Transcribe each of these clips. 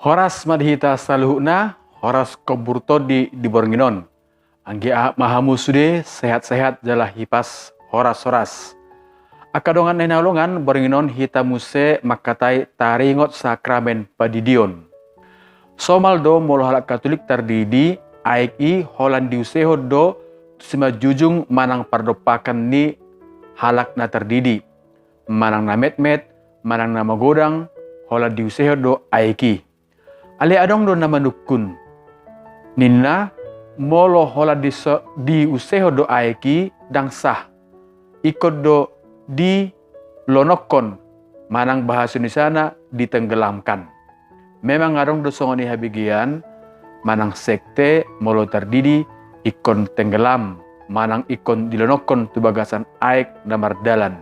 Horas madhita saluhna, horas koburto di Bornginon. Anggi mahamu sude sehat-sehat jalah hipas horas-horas. Akadongan nenalongan Bornginon hita muse makatai taringot sakramen padidion. Somaldo molo halak Katolik terdidi aiki holan diuseho do sima jujung manang pardopakan ni halak na terdidi. Manang na met-met, manang na magodang, holan diuseho do aiki. Ale adong do nama nukun. Ninna molo hola di useho do aeki dang sah. Ikut do di lonokon manang bahasa Indonesia ditenggelamkan. Memang adong do songoni habigian manang sekte molo terdidi ikon tenggelam manang ikon dilonokon tu bagasan aek damar dalan.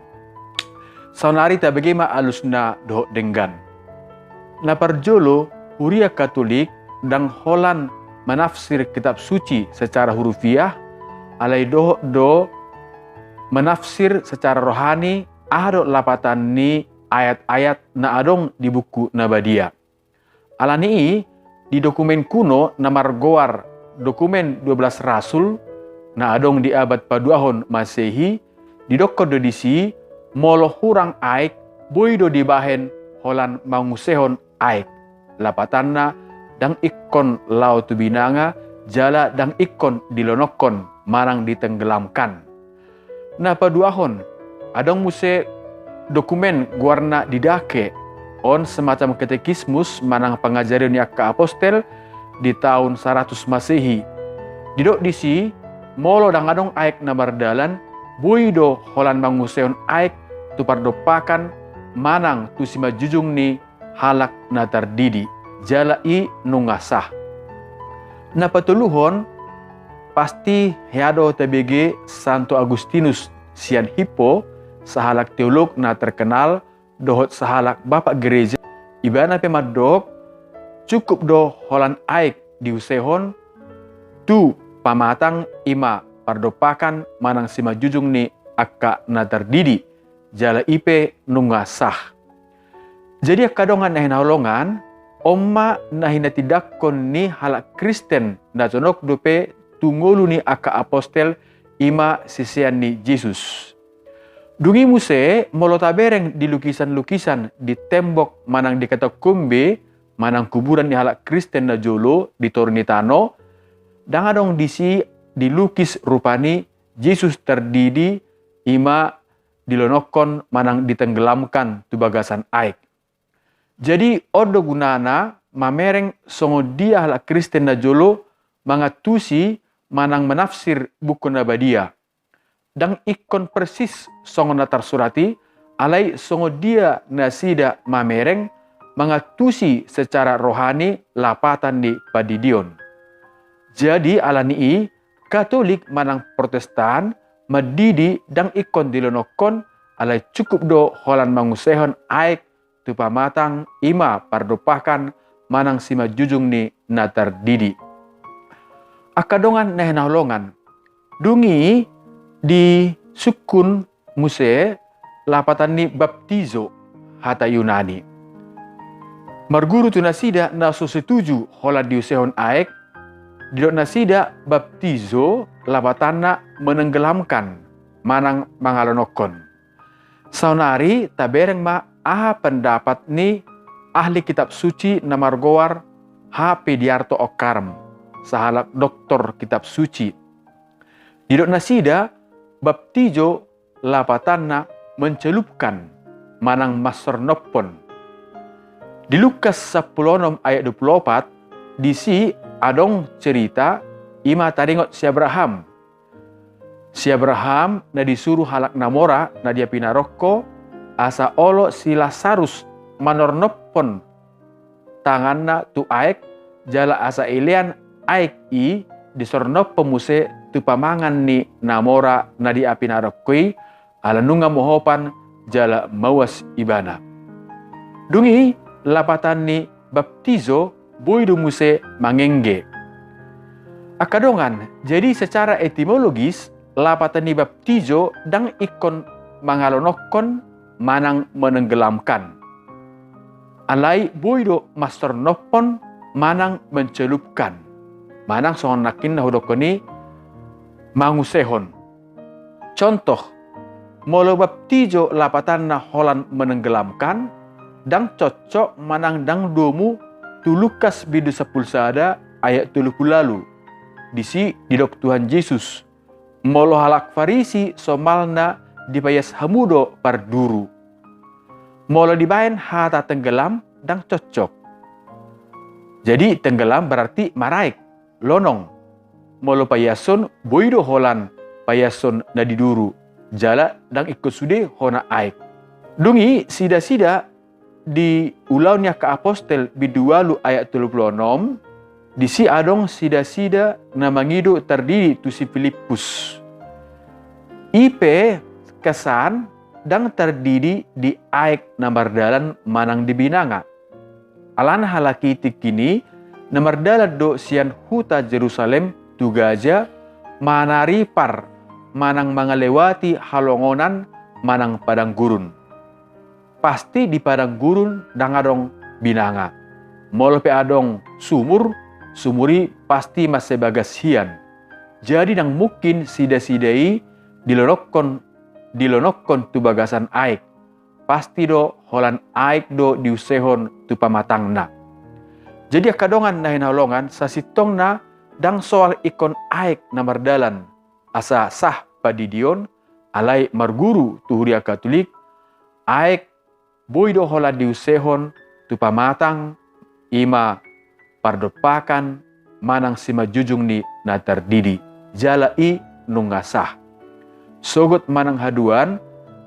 Saunari ta bagaima alusna do denggan. Na parjolo Huria Katolik dan holan menafsir kitab suci secara hurufiah, alai do menafsir secara rohani ado lapatan ni ayat-ayat na adong di buku Nabadia. Alani di dokumen kuno na margoar dokumen 12 Rasul na adong di abad paduahon Masehi didokko do disi molo hurang aik boido dibahen holan mangusehon aik. Lapatanna dang ikon lau tu binanga jala dang ikon dilonokon marang ditenggelamkan. Nah paduahon adong muse dokumen guarna didake on semacam katekismus manang pengajaran yakka apostel di tahun 100 Masehi. Didok disi molo dang adong aek na bardalan buido holan manguseon aek tu pardopakan manang tu sima jujung ni halak na terdidi jalai nungasah. Na patuluhon pasti heado TBG Santo Agustinus sian Hippo sahalak teolog na terkenal dohot sahalak bapak gereja ibana pemadok cukup do holan aik diusehon tu pamatang ima pardopakan manang sima jujung ni akka na terdidi jala ipe nungasah. Jadi kadongan na hinaulongan, omma na hinatidakon ni halak Kristen na conok dope tungulu ni aka apostel ima sisian ni Jesus. Dungi muse molo tabereng di lukisan-lukisan di tembok manang di katakombe manang kuburan ni halak Kristen na jolo di Tornitano, dangadong disi dilukis rupani Jesus terdidi ima dilonokon manang ditenggelamkan tu bagasan aik. Jadi odo gunana mamereng songo dia halak Kristen na jolo mangatusi manang menafsir buku Nabadia. Dang ikon persis songo na tersurati alai songo dia nasida mamereng mangatusi secara rohani lapatan di padidion. Jadi alani Katolik manang Protestan madidi dang ikon dilonokon alai cukup do holan mangusehon aik tu pamatang ima pardopakan manang sima jujung ni na terdidi. Akadongan na hinaulongan dungi di sukun muse lapatan ni baptizo hata Yunani. Marguru tu nasida na setuju hola diusehon aek didok nasida baptizo lapatanna menenggelamkan manang mangalonokon. Saunari tabereng ma aha pendapat ni ahli kitab suci na margoar H. Pediarto Okarm sahalak doktor kitab suci. Didok nasida baptizo lapatanna mencelupkan manang masernopon. Di Lukas 10 ayat 24 disi adong cerita ima taringot si Abraham. Si Abraham na disuruh halak namora na dia pinarokko asa olo si Lazarus manornopon tanganna tu aek jala asa ilian aek i disornop pemuse tu pamangan ni namora na dia pinarokoi ala nunga mohopan jala mawas ibana. Dungi lapatan ni baptizo boido muse mangengge. Akadongan, jadi secara etimologis lapatan ni baptizo dang ikon mangalonokon manang menenggelamkan. Alai boido master nopon manang mencelupkan. Manang sohon nakin na hudokoni mangusehon. Contoh, molo baptijo lapatan na holan menenggelamkan, dang cocok manang dang domu tulukas bidu sapulsada ayat 30 lalu. Disi didok Tuhan Yesus. Molo halak Farisi somalna dipayas hamudo parduru. Molo dibayan hata tenggelam dang cocok. Jadi tenggelam berarti maraik, lonong. Molo payason boido holan payason na diduru. Jala dang ikut sude hona aik. Dungi sida-sida di ulaunya ke apostel bidualu ayat 36. Disi adong sida-sida na mangido terdiri tu si Filipus. Ipe kesan dang terdiri di aik namardalan manang di binanga. Alan halaki tikini namardalan do sian huta Jerusalem tugaja manari par manang mangalewati halongonan manang padang gurun. Pasti di padang gurun dang adong binanga. Molope adong sumuri pasti masih bagas hian. Jadi nang mungkin sida-sidai dilonokon tu bagasan aik. Pasti do holan aik do diusehon tu pamatangna. Jadi akadongan na hinalongan sasitong na dang soal ikon aik na mardalan. Asa sah padidion alai marguru tu huria Katolik. Aik boido holan diusehon tu pamatang ima pardopakan manang sima jujung ni na terdidi. Jalai nungasah. Sogot manang haduan,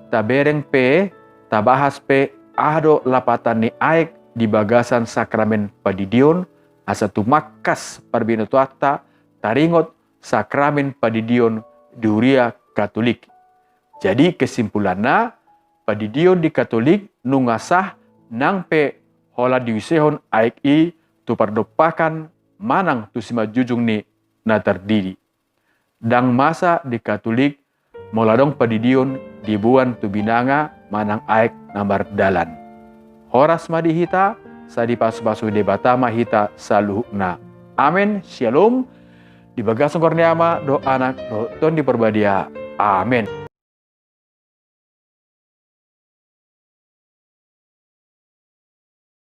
tabereng pe, tabahas pe, ahdo lapatan ni aik di bagasan sakramen padidion, asa tumakas parbinotuata, taringot sakramen padidion di huria Katolik. Jadi kesimpulannya, padidion di Katolik nungasah nang pe hola diwisehon aik i tu pardopakan manang tu sima jujung ni na terdiri. Dang masa di Katolik moladong padidion dibuan tu binanga manang aik nambar dalan. Horas madi hita, sadi pasu-pasu debatama hita saluhna. Amin, shalom. Di bagasan korniama do anak do ton di perbadia. Amin.